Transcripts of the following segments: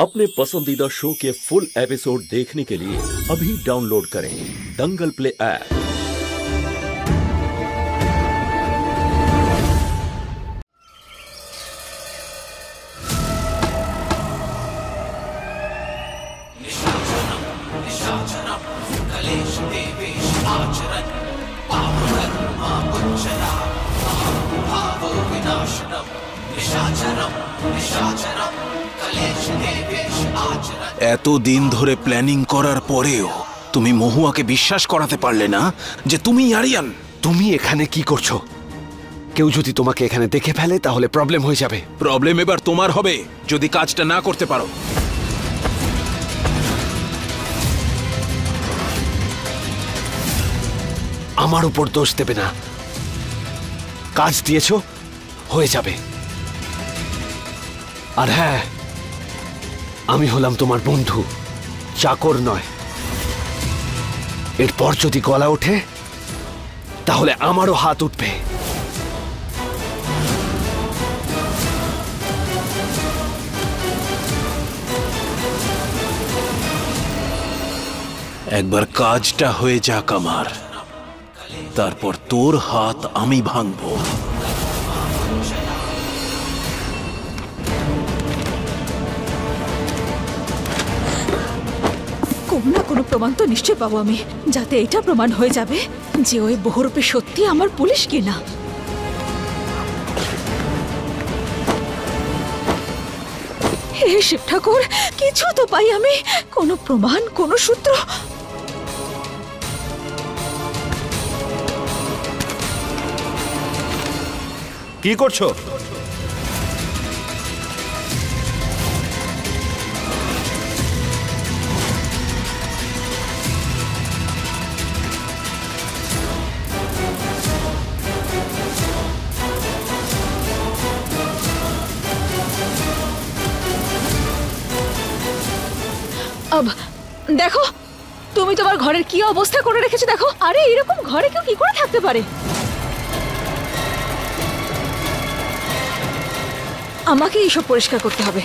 अपने पसंदीदा शो के फुल एपिसोड देखने के लिए अभी डाउनलोड करें दंगल प्ले ऐप। এত দিন ধরে প্ল্যানিং করার পরেও তুমি মহুয়াকে বিশ্বাস করাতে পারলে না যে তুমি আরিয়ান। তুমি এখানে কি করছো? কেউ যদি তোমাকে এখানে দেখে ফেলে তাহলে প্রবলেম হয়ে যাবে। প্রবলেম এবার তোমার হবে যদি কাজটা না করতে পারো। আমার উপর দোষ দেবে না। কাজ দিয়েছো, হয়ে যাবে। আর হ্যাঁ, আমি হলাম তোমার বন্ধু, চাকর নয়। এরপর যদি গলা ওঠে তাহলে আমারও হাত উঠবে। একবার কাজটা হয়ে যাক আমার, তারপর তোর হাত আমি ভাঙবো। কোনো না কোনো প্রমাণ তো নিশ্চয় পাবো আমি, যাতে এটা প্রমাণ হয়ে যাবে যে ওই বহুরূপী সত্যি আমার পুলিশ কিনা। হে শিব ঠাকুর, কিছু তো পাই আমি, কোনো প্রমাণ, কোনো সূত্র। কি করছো? দেখো, তুমি তোমার ঘরের কি অবস্থা করে রেখেছো দেখো। আরে এরকম ঘরে কেউ কি করে থাকতে পারে? আমাকে এইসব পরিষ্কার করতে হবে।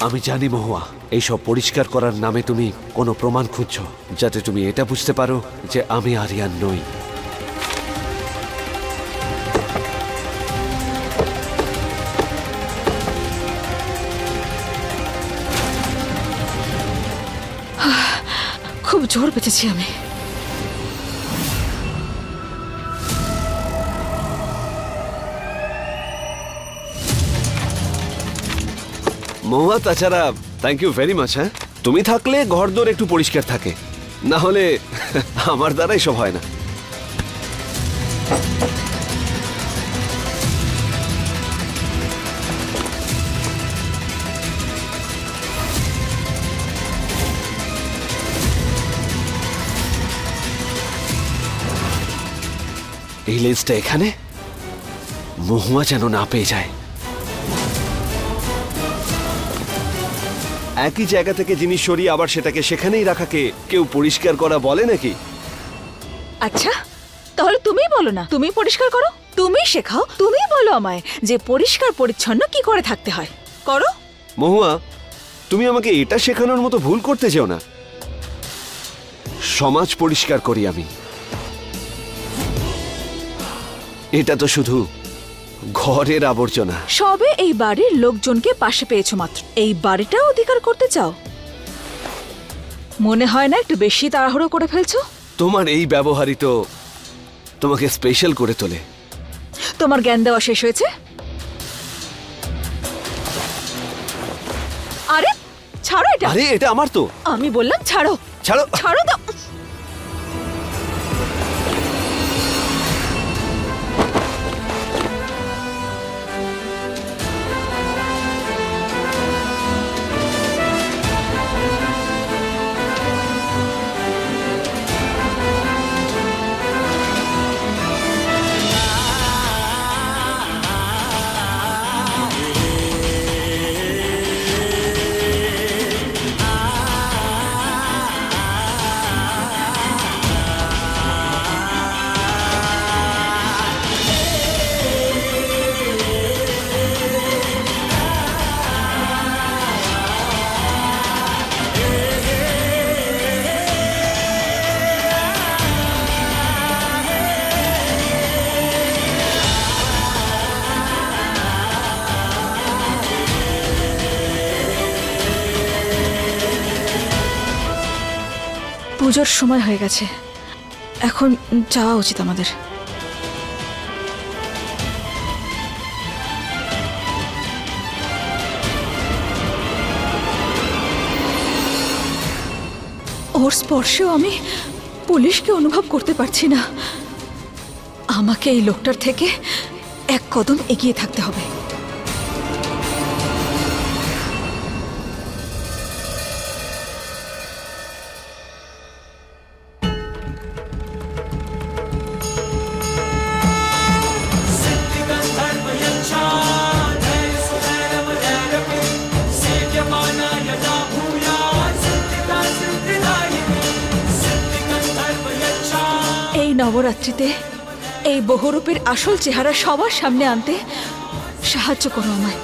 আমি জানি মহুয়া, এইসব পরিষ্কার করার নামে তুমি কোনো প্রমাণ খুঁজছো, যাতে তুমি এটা বুঝতে পারো যে আমি আরিয়ান নই। খুব জোর পেয়েছি আমি। মহুয়া, তাছাড়া থ্যাংক ইউ ভেরি মাচ। হ্যাঁ, তুমি থাকলে ঘরদোর একটু পরিষ্কার থাকে, না হলে আমার দ্বারা এসব হয় না। এই লেন্সটা এখানে, মহুয়া যেন না পেয়ে যায়। একই জায়গা থেকে জিনিস সরিয়ে আবার সেটাকে সেখানেই রাখাকে কেউ পরিষ্কার করা বলে নাকি? আচ্ছা, তাহলে তুমি বলো না, তুমি পরিষ্কার করো, তুমি শেখাও, তুমি বলো আমায় যে পরিষ্কার পরিচ্ছন্ন কি করে থাকতে হয়। করো। মহুয়া, তুমি আমাকে এটা শেখানোর মতো ভুল করতে যেও না। সমাজ পরিষ্কার করি আমি। এটা তো শুধু ঘরের আবর্জনা। সবে এই বাড়ির লোকজনকে পাশে পেয়েছো মাত্র, এই বাড়িটা অধিকার করতে চাও? মনে হয় না একটু বেশি তাড়াহুড়ো করে ফেলছো? তোমার এই ব্যবহারই তো তোমাকে স্পেশাল করে তোলে। তোমার জ্ঞান দেওয়া শেষ হয়েছে? আরে ছাড়ো এটা। আরে এটা আমার তো। আমি বললাম ছাড়ো। ছাড়ো, ছাড়ো তো। পুজোর সময় হয়ে গেছে, এখন যাওয়া উচিত আমাদের। ওর স্পর্শেও আমি পুলিশকে অনুভব করতে পারছি না। আমাকে এই লোকটার থেকে এক কদম এগিয়ে থাকতে হবে। এই নবরাত্রিতে এই বহুরূপের আসল চেহারা সবার সামনে আনতে সাহায্য করো আমায়।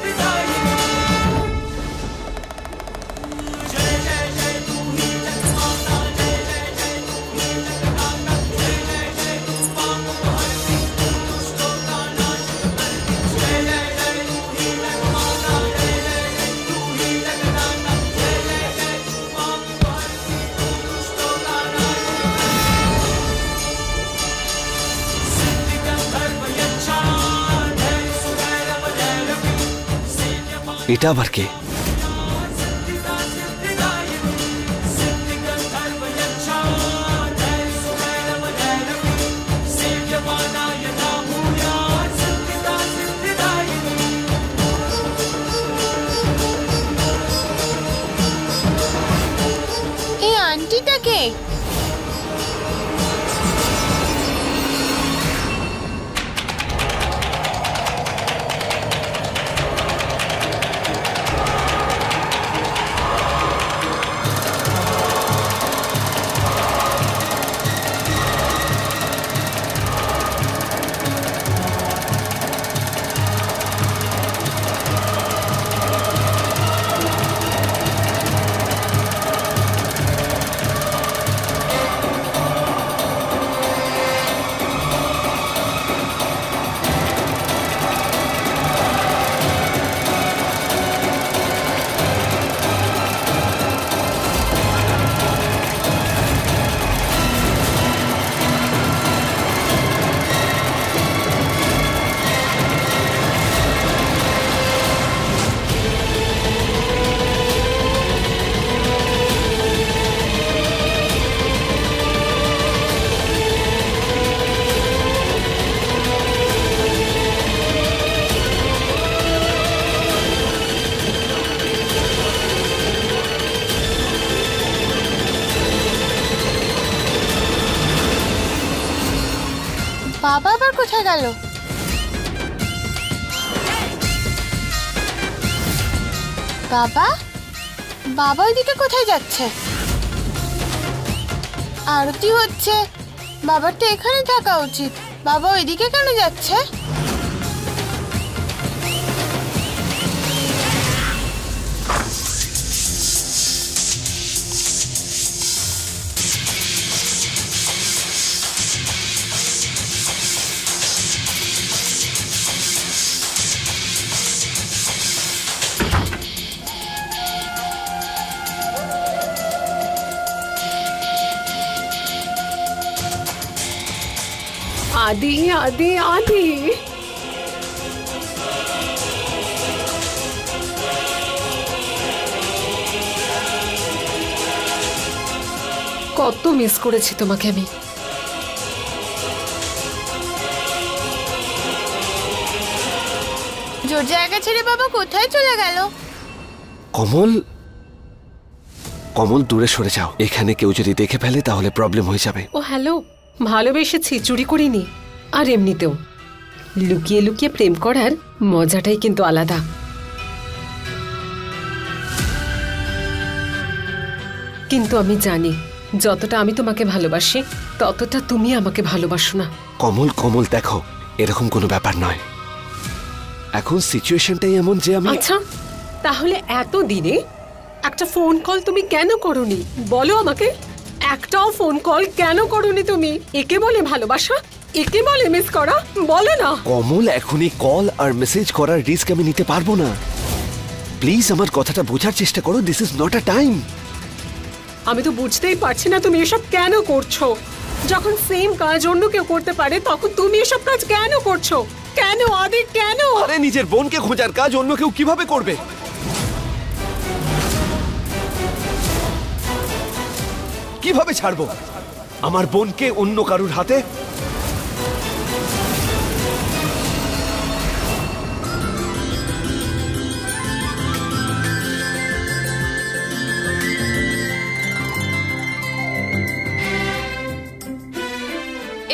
এটা আবার কে? এই আন্টিটা কে? বাবা আবার কোথায় গেল? বাবা বাবা ওইদিকে কোথায় যাচ্ছে? আরতি হচ্ছে, বাবার তো এখানে থাকা উচিত। বাবা ওইদিকে কেন যাচ্ছে? आदि आदि आदि কত মিস করেছি তোমাকে আমি। জোর জায়গা ছেড়ে বাবা কোথায় চলে গেল? কমল, কমল দূরে সরে যাও। এখানে কেউ যদি দেখে ফেলে তাহলে প্রবলেম হয়ে যাবে। ও হ্যালো, ভালোবেসেছি, চুরি করিনি। আর এমনিতেও লুকিয়ে লুকিয়ে প্রেম করার মজাটাই কিন্তু আলাদা। কিন্তু আমি জানি যতটা আমি তোমাকে ভালোবাসি ততটা তুমি আমাকে ভালোবাসো না। কমল কমল দেখো, এরকম কোনো ব্যাপার নয়। এখন সিচুয়েশনটাই এমন যে আমি। আচ্ছা, তাহলে এত দিনে একটা ফোন কল তুমি কেন করোনি? বলো আমাকে, একটাও ফোন কল কেন করোনি তুমি? একে বলে ভালোবাসা? একে বলে মিস করা? বলো না। কমল, এখনই কল আর মেসেজ করার রিস্ক আমি নিতে পারবো না। প্লিজ আমার কথাটা বোঝার চেষ্টা করো। This is not a time. আমি তো বুঝতেই পারছি না তুমি এসব কেন করছো। যখন সেম কাজ অন্য কেউ করতে পারে তখন তুমি এসব কাজ কেন করছো? কেন আদি, কেন? আরে নিজের বোনকে খোঁজার কাজ অন্য কেউ কিভাবে করবে? কিভাবে ছাড়বো আমার বোনকে অন্য কারুর হাতে?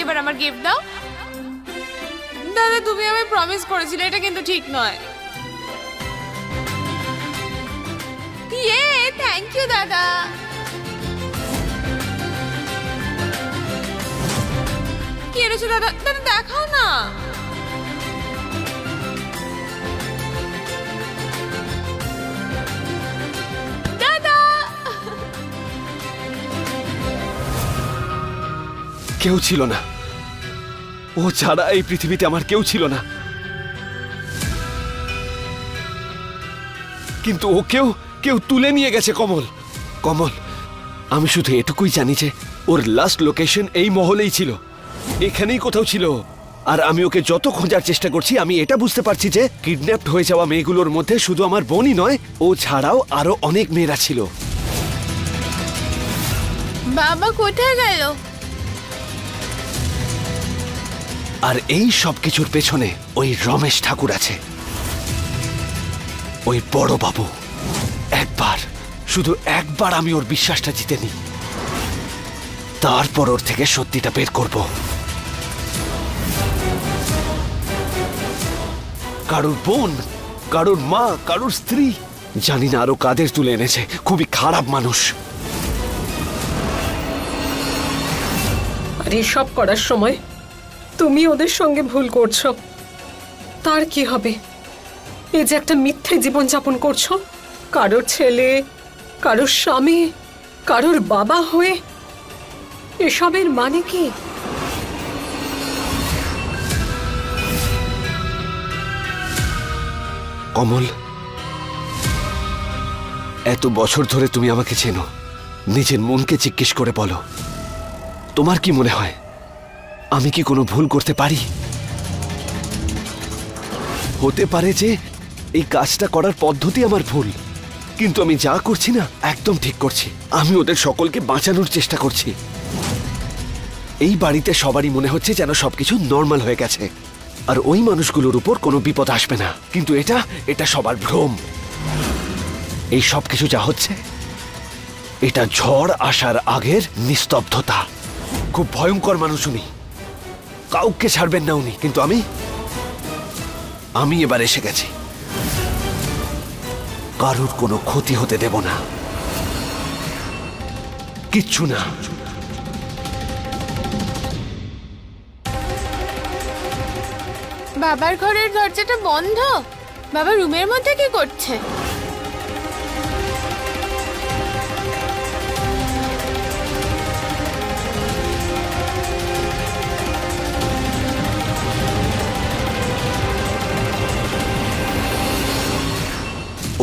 এবার আমার গিফট দাও। দাদা তুমি আমায় প্রমিস করেছিলে, এটা কিন্তু ঠিক নয়। ইয়ে, থ্যাংক ইউ দাদা। কি এনেছো দাদা? দাদা দেখাও না। দাদা কেউ ছিল না, ও ছাড়া এই পৃথিবীতে আমার কেউ ছিল না। কিন্তু ও কেউ তুলে নিয়ে গেছে। কমল, কমল, আমি শুধু এটুকুই জানি যে ওর লাস্ট লোকেশন এই মহলেই ছিল, এখানেই কোথাও ছিল। আর আমি ওকে যত খোঁজার চেষ্টা করছি, আমি এটা বুঝতে পারছি যে কিডন্যাপড হয়ে যাওয়া মেয়েগুলোর মধ্যে শুধু আমার বোনই নয়, ও ছাড়াও আরো অনেক মেয়েরা ছিল। বাবা কোথায় গেল? আর এই সব কিছুর পেছনে ওই রমেশ ঠাকুর আছে, ওই বড় বাবু। শুধু একবার আমি ওর বিশ্বাসটা জিতে নিই, তারপর ওর থেকে সত্যিটা বের করব। কারুর বোন, কারুর মা, কারুর স্ত্রী, জানি না আরো কাদের তুলে এনেছে। খুবই খারাপ মানুষ। আর এসব করার সময় তুমি ওদের সঙ্গে ভুল করছো। তার কি হবে? এই যে একটা মিথ্যে জীবন যাপন করছো, কারোর ছেলে, কারোর স্বামী, কারোর বাবা হয়ে, এসবের মানে কি? কমল, এত বছর ধরে তুমি আমাকে চেনো, নিজের মনকে জিজ্ঞেস করে বলো, তোমার কি মনে হয় আমি কি কোনো ভুল করতে পারি? হতে পারে যে এই কাজটা করার পদ্ধতি আমার ভুল, কিন্তু আমি যা করছি না একদম ঠিক করছি। আমি ওদের সকলকে বাঁচানোর চেষ্টা করছি। এই বাড়িতে সবারই মনে হচ্ছে যেন সবকিছু নর্মাল হয়ে গেছে, আর ওই মানুষগুলোর উপর কোনো বিপদ আসবে না। কিন্তু এটা সবার ভ্রম। এই সব কিছু যা হচ্ছে, এটা ঝড় আসার আগের নিস্তব্ধতা। খুব ভয়ঙ্কর মানুষ উনি, কাউকে ছাড়বেন না উনি। কিন্তু আমি এবার এসে গেছি, কারুর কোনো ক্ষতি হতে দেব না, কিচ্ছু না। বাবার ঘরের দরজাটা বন্ধ। বাবা রুমের মধ্যে কি করছে?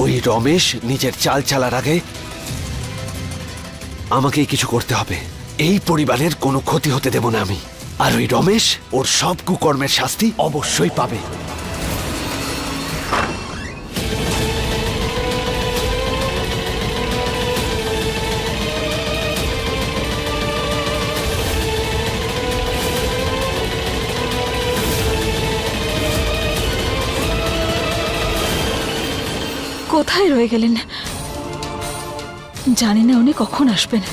ওই রমেশ নিজের চাল চালার আগে আমাকেই কিছু করতে হবে। এই পরিবারের কোনো ক্ষতি হতে দেব না আমি। আর ওই রমেশ ওর সব কুকর্মের শাস্তি অবশ্যই পাবে। কোথায় রয়ে গেলেন? জানি না উনি কখন আসবেন।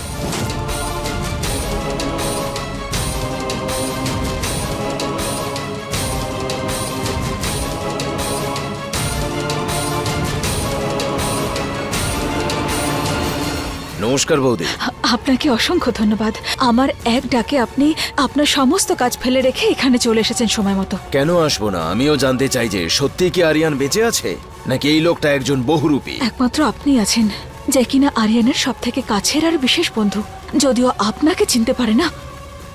নমস্কার বৌদি। আপনাকে অসংখ্য ধন্যবাদ। আমার এক ডাকে আপনি আপনার সমস্ত কাজ ফেলে রেখে এখানে চলে এসেছেন সময় মতো। কেন আসবো না? আমিও জানতে চাই যে সত্যি কি আরিয়ান বেঁচে আছে, নাকি এই লোকটা একজন বহুরূপী। একমাত্র আপনি আছেন যে কিনা আরিয়ানের সব থেকে কাছের আর বিশেষ বন্ধু। যদিও আপনাকে চিনতে পারে না,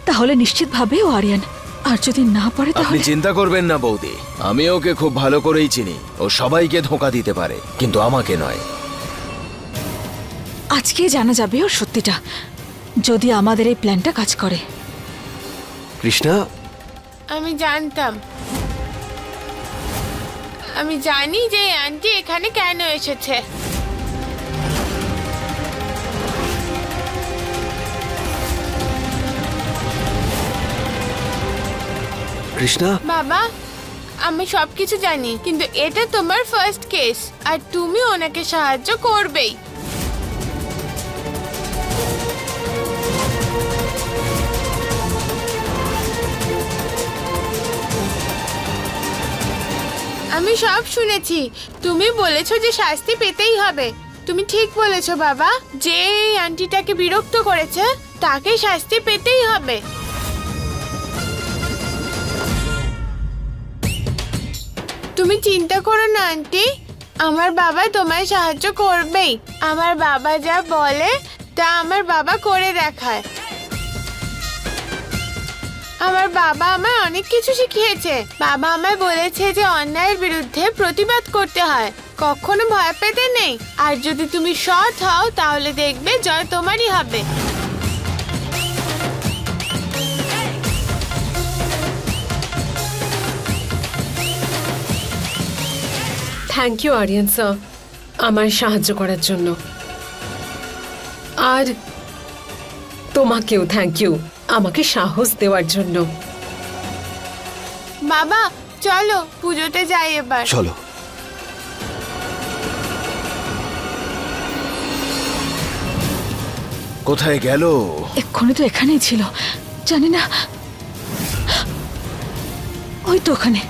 তাহলে নিশ্চিতভাবে ও আরিয়ান। আর যদি না পারে আপনি তাহলে চিন্তা করবেন না বৌদি, আমি ওকে খুব ভালো করেই চিনি। ও সবাইকে ধোঁকা দিতে পারে, কিন্তু আমাকে নয়। আজকে জানা যাবে ওর সত্যিটা, যদি আমাদের এই প্ল্যানটা কাজ করে। কৃষ্ণা, আমি জানতাম, আমি জানি যে এই আন্টি এখানে কেন এসেছে। কৃষ্ণা, বাবা, আমি সবকিছু জানি, কিন্তু এটা তোমার ফার্স্ট কেস আর তুমি ওনাকে সাহায্য করবেই। আমি সব শুনেছি, তুমি বলেছো যে শাস্তি পেতেই হবে। তুমি ঠিক বলেছো বাবা, যে এই আন্টিটাকে বিরক্ত করেছে তাকে শাস্তি পেতেই হবে। তুমি চিন্তা করো না আন্টি, আমার বাবা তোমায় সাহায্য করবেই। আমার বাবা যা বলে তা আমার বাবা করে দেখায়। আমার বাবা আমায় অনেক কিছু শিখিয়েছে। বাবা আমায় বলেছে যে অন্যায়ের বিরুদ্ধে প্রতিবাদ করতে হয়, কখনো ভয় পেতে নেই। আর যদি তুমি সৎ হও তাহলে দেখবে জয় তোমারই হবে। থ্যাংক ইউ আরিয়ান স্যার, আমার সাহায্য করার জন্য। আর তোমাকেও থ্যাংক ইউ আমাকে সাহস দেওয়ার জন্য। বাবা চলো পুজোতে যাই এবার। চলো। কোথায় গেল? এক্ষুনি তো এখানেই ছিল, জানি না। ওই তো ওখানে।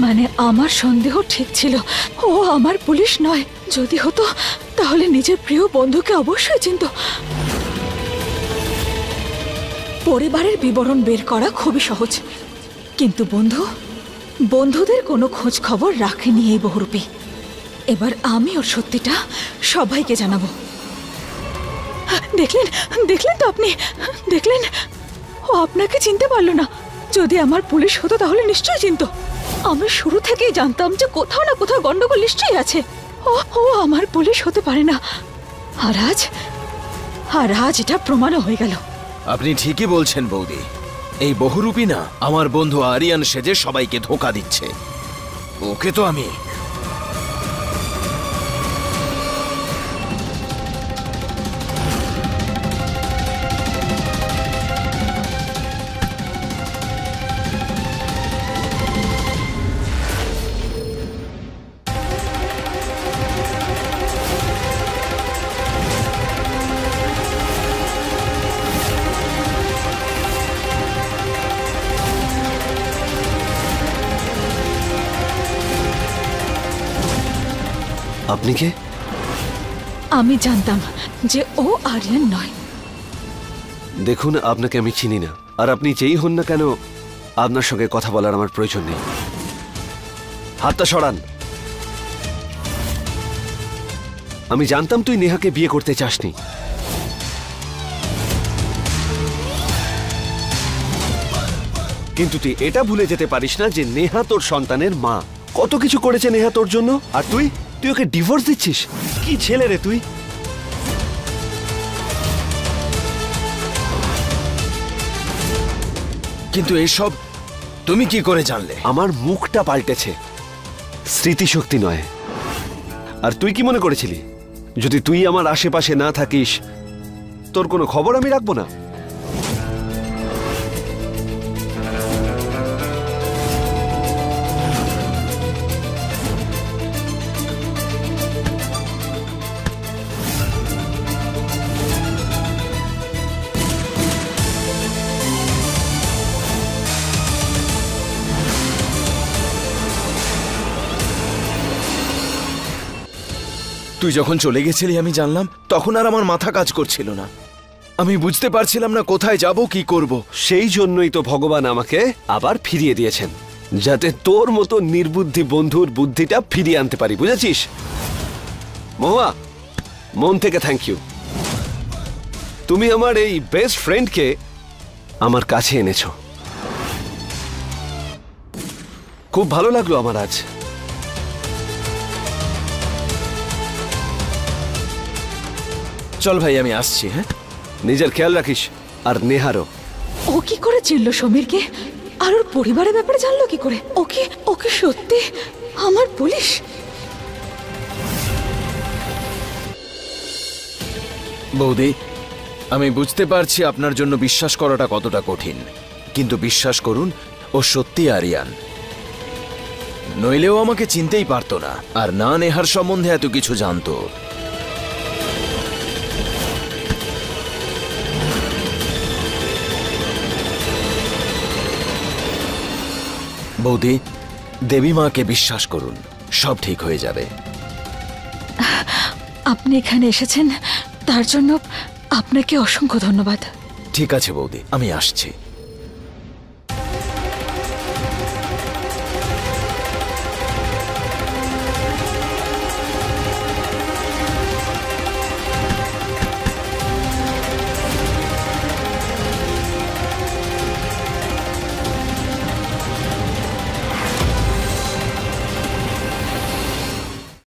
মানে আমার সন্দেহ ঠিক ছিল, ও আমার পুলিশ নয়। যদি হতো তাহলে নিজের প্রিয় বন্ধুকে অবশ্যই চিনত। পরিবারের বিবরণ বের করা খুবই সহজ, কিন্তু বন্ধুদের কোনো খোঁজ খবর রাখেনি এই বহুরূপী। এবার আমি ওর সত্যিটা সবাইকে জানাবো। দেখলেন তো আপনি, দেখলেন ও আপনাকে চিনতে পারলো না। যদি আমার পুলিশ হতো তাহলে নিশ্চয়ই চিনত। আমি শুরু থেকেই জানতাম যে কোথাও না কোথাও গন্ডগোল নিশ্চয়ই আছে। ও আমার পুলিশ হতে পারে না। আর আজ এটা প্রমাণও হয়ে গেল। আপনি ঠিকই বলছেন বৌদি, এই বহুরূপী না আমার বন্ধু আরিয়ান সেজে সবাইকে ধোঁকা দিচ্ছে। ওকে তো আমি আপনি কে? আমি জানতাম যে ও আরিয়ান নয়। দেখুন, আপনাকে আমি চিনি না, আর আপনি যেই হন না কেন আপনার সঙ্গে কথা বলার আমার প্রয়োজন নেই। হাতটা সরান। আমি জানতাম তুই নেহাকে বিয়ে করতে চাসনি, কিন্তু তুই এটা ভুলে যেতে পারিস না যে নেহা তোর সন্তানের মা। কত কিছু করেছে নেহা তোর জন্য, আর তুই ওকে ডিভোর্স দিচ্ছিস? কি ছেলে রে তুই! কিন্তু এসব তুমি কি করে জানলে? আমার মুখটা পাল্টেছে, স্মৃতিশক্তি নয়। আর তুই কি মনে করেছিলি যদি তুই আমার আশেপাশে না থাকিস তোর কোনো খবর আমি রাখবো না? তুই যখন চলে গেছিলি আমি জানলাম, তখন আর আমার মাথা কাজ করছিল না। আমি বুঝতে পারছিলাম না কোথায় যাব, কি করব। সেই জন্যই তো ভগবান আমাকে আবার ফিরিয়ে দিয়েছেন, যাতে তোর মতো নির্বুদ্ধি বন্ধুর বুদ্ধিটা ফিরিয়ে আনতে পারি, বুঝেছিস? মহুয়া, মন থেকে থ্যাংক ইউ। তুমি আমার এই বেস্ট ফ্রেন্ডকে আমার কাছে এনেছো। খুব ভালো লাগলো আমার আজ। চল ভাই, আমি আসছি। হ্যাঁ, নিজের খেয়াল রাখিস, আর নেহারও। ও কি করে চিনল সমীরকে? আর ওর পরিবারের ব্যাপারে জানলো কি করে? ওকে সত্যি আমার পুলিশ? বৌদি, আমি বুঝতে পারছি আপনার জন্য বিশ্বাস করাটা কতটা কঠিন, কিন্তু বিশ্বাস করুন, ও সত্যি আরিয়ান। নইলেও আমাকে চিনতেই পারতো না, আর না নেহার সম্বন্ধে এত কিছু জানতো। বৌদি, দেবী মাকে বিশ্বাস করুন, সব ঠিক হয়ে যাবে। আপনি এখানে এসেছেন, তার জন্য আপনাকে অসংখ্য ধন্যবাদ। ঠিক আছে বৌদি, আমি আসছি।